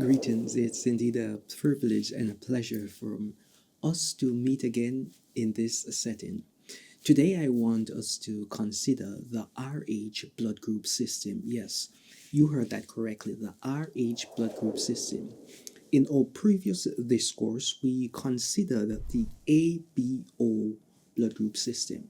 Greetings. It's indeed a privilege and a pleasure for us to meet again in this setting. Today, I want us to consider the RH blood group system. Yes, you heard that correctly, the RH blood group system. In our previous discourse, we considered the ABO blood group system,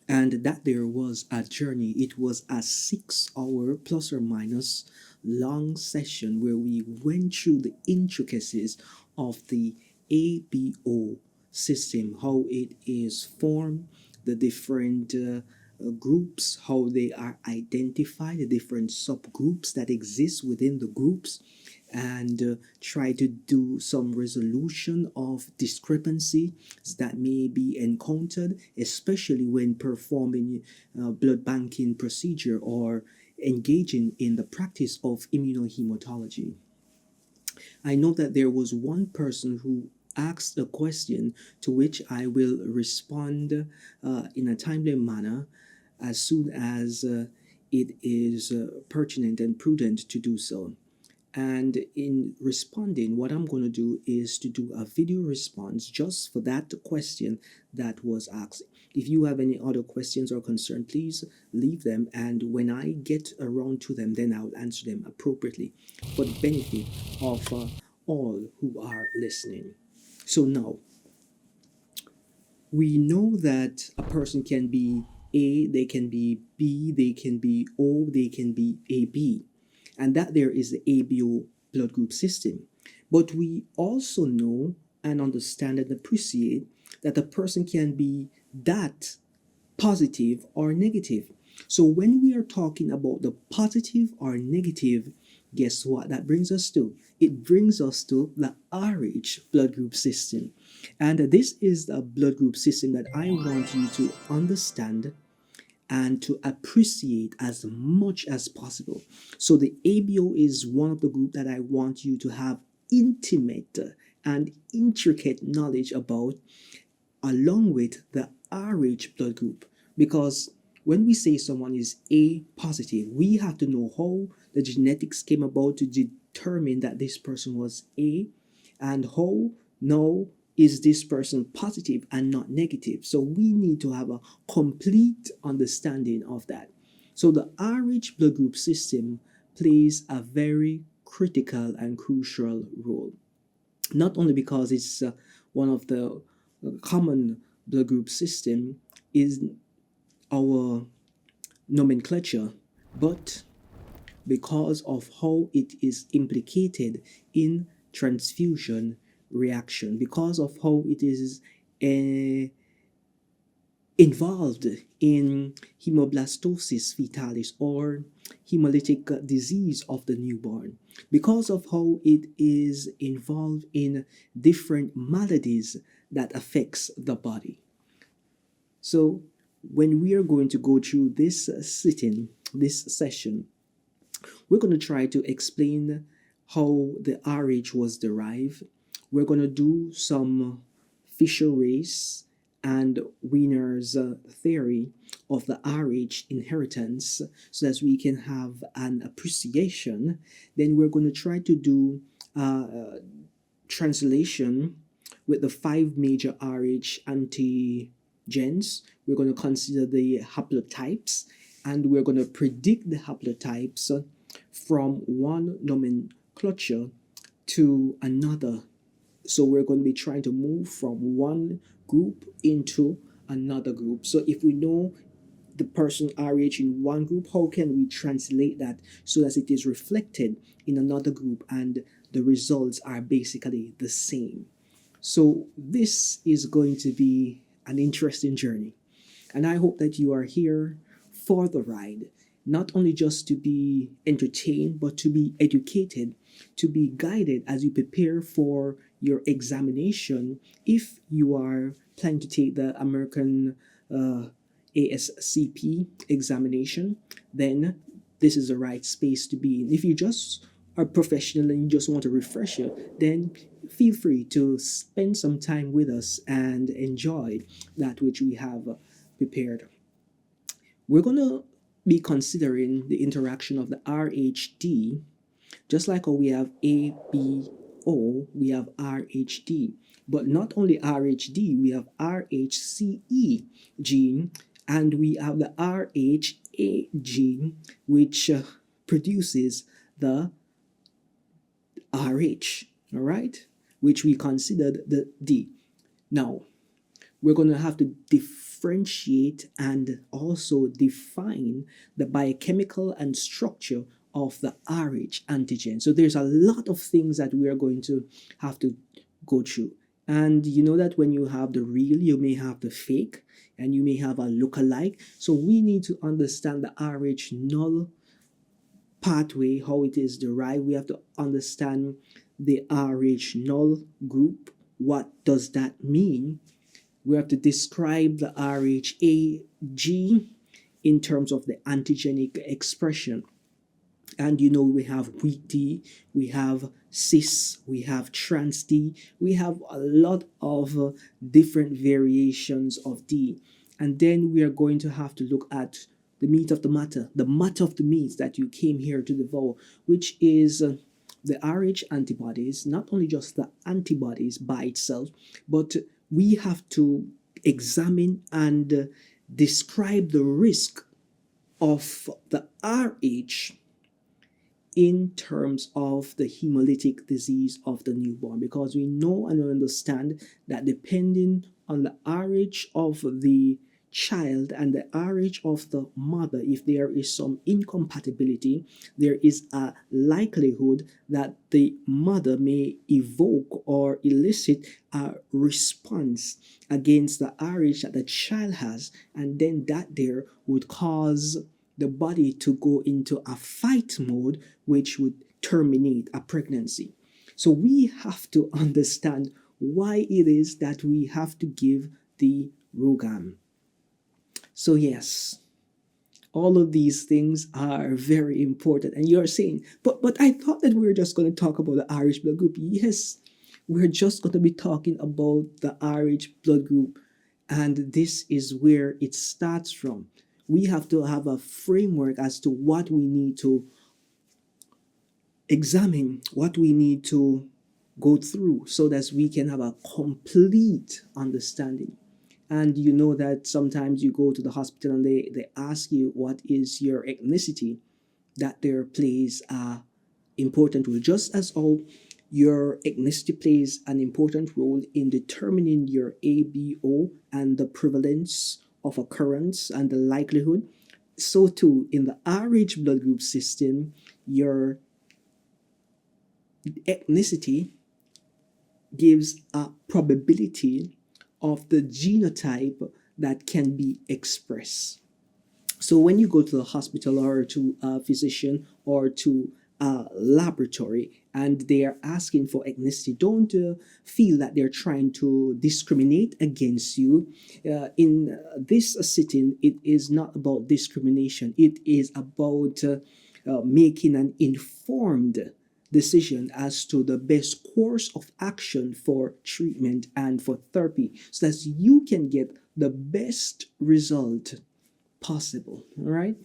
and that there was a journey. It was a 6 hour plus or minus long session where we went through the intricacies of the ABO system, how it is formed, the different groups, how they are identified, the different subgroups that exist within the groups, and try to do some resolution of discrepancies that may be encountered, especially when performing blood banking procedure or engaging in the practice of immunohematology. I know that there was one person who asked a question to which I will respond in a timely manner as soon as it is pertinent and prudent to do so. And in responding, what I'm going to do is to do a video response just for that question that was asked. If you have any other questions or concerns, please leave them. And when I get around to them, then I'll answer them appropriately for the benefit of all who are listening. So now, we know that a person can be A, they can be B, they can be O, they can be AB, and that there is the ABO blood group system. But we also know and understand and appreciate that a person can be that positive or negative. So when we are talking about the positive or negative, guess what that brings us to? It brings us to the RH blood group system. And this is the blood group system that I want you to understand and to appreciate as much as possible. So the ABO is one of the group that I want you to have intimate and intricate knowledge about, along with the RH blood group, because when we say someone is A positive, we have to know how the genetics came about to determine that this person was A, and how now is this person positive and not negative. So we need to have a complete understanding of that. So the RH blood group system plays a very critical and crucial role, not only because it's one of the common blood group system is our nomenclature, but because of how it is implicated in transfusion reaction, because of how it is involved in hemoblastosis fetalis or hemolytic disease of the newborn, because of how it is involved in different maladies that affects the body. So when we are going to go through this session, we're going to try to explain how the RH was derived. We're going to do some Fisher race and Wiener's theory of the RH inheritance so that we can have an appreciation. Then we're going to try to do translation with the 5 major RH antigens. We're going to consider the haplotypes, and we're going to predict the haplotypes from one nomenclature to another. So we're going to be trying to move from one group into another group. So if we know the person RH in one group, how can we translate that so that it is reflected in another group and the results are basically the same? So this is going to be an interesting journey, and I hope that you are here for the ride, not only just to be entertained, but to be educated, to be guided as you prepare for your examination. If you are planning to take the American ASCP examination, then this is the right space to be in. If you just are professional and you just want to refresh it, then feel free to spend some time with us and enjoy that which we have prepared. We're going to be considering the interaction of the RHD, Just like how we have ABO, we have RHD. But not only RHD, we have RHCE gene, and we have the RHA gene, which produces the RH, all right, which we considered the D. Now, we're going to have to differentiate and also define the biochemical and structure of the RH antigen. So there's a lot of things that we are going to have to go through. And you know that when you have the real, you may have the fake, and you may have a lookalike. So we need to understand the RH null pathway, how it is derived. We have to understand the RH null group. What does that mean? We have to describe the RHAG in terms of the antigenic expression. And you know, we have weak D, we have cis, we have trans D, we have a lot of different variations of D. And then we are going to have to look at the meat of the matter of the meat that you came here to devour, which is the RH antibodies, not only just the antibodies by itself, but we have to examine and describe the risk of the RH in terms of the hemolytic disease of the newborn, because we know and understand that depending on the RH of the child and the RH of the mother, if there is some incompatibility, there is a likelihood that the mother may evoke or elicit a response against the RH that the child has, and then that there would cause the body to go into a fight mode, which would terminate a pregnancy. So we have to understand why it is that we have to give the ROGAM. So yes, all of these things are very important. And you're saying, but I thought that we were just going to talk about the RH blood group. Yes, we're just going to be talking about the RH blood group. And this is where it starts from. We have to have a framework as to what we need to examine, what we need to go through, so that we can have a complete understanding. And you know that sometimes you go to the hospital and they ask you what is your ethnicity. That there plays a important role, just as how your ethnicity plays an important role in determining your ABO and the prevalence of occurrence and the likelihood. So too, in the RH blood group system, your ethnicity gives a probability of the genotype that can be expressed. So when you go to the hospital or to a physician or to a laboratory and they are asking for ethnicity, don't feel that they're trying to discriminate against you. In this sitting, it is not about discrimination. It is about making an informed decision as to the best course of action for treatment and for therapy, so that you can get the best result possible. All right,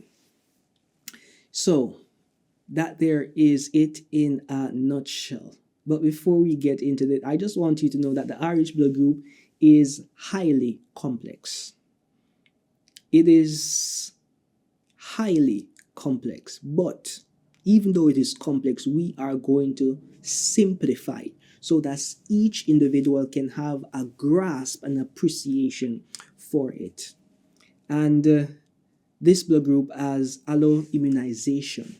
so that there is it in a nutshell. But before we get into that, I just want you to know that the RH blood group is highly complex. It is highly complex, but even though it is complex, we are going to simplify it so that each individual can have a grasp and appreciation for it. And this blood group has alloimmunization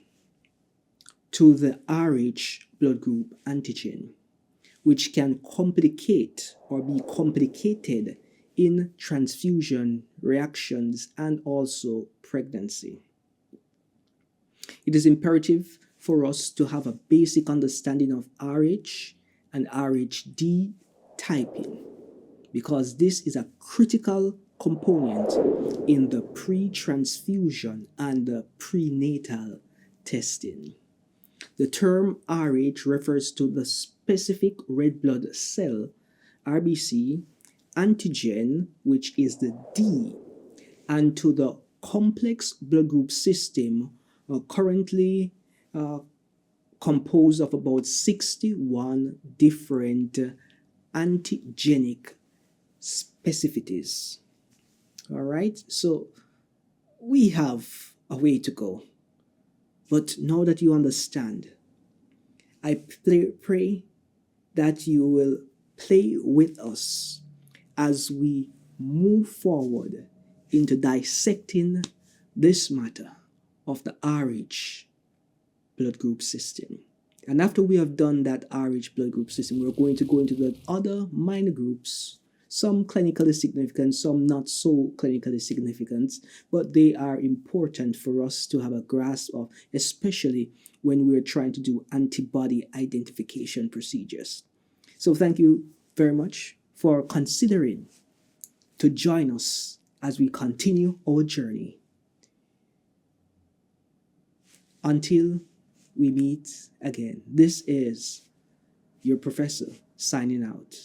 to the RH blood group antigen, which can complicate or be complicated in transfusion reactions and also pregnancy. It is imperative for us to have a basic understanding of RH and RHD typing, because this is a critical component in the pre-transfusion and the prenatal testing. The term RH refers to the specific red blood cell, RBC, antigen, which is the D, and to the complex blood group system currently composed of about 61 different antigenic specificities. All right, so we have a way to go. But now that you understand, I pray that you will play with us as we move forward into dissecting this matter of the RH blood group system. And after we have done that RH blood group system, we're going to go into the other minor groups, some clinically significant, some not so clinically significant, but they are important for us to have a grasp of, especially when we're trying to do antibody identification procedures. So thank you very much for considering to join us as we continue our journey. Until we meet again, this is your professor signing out.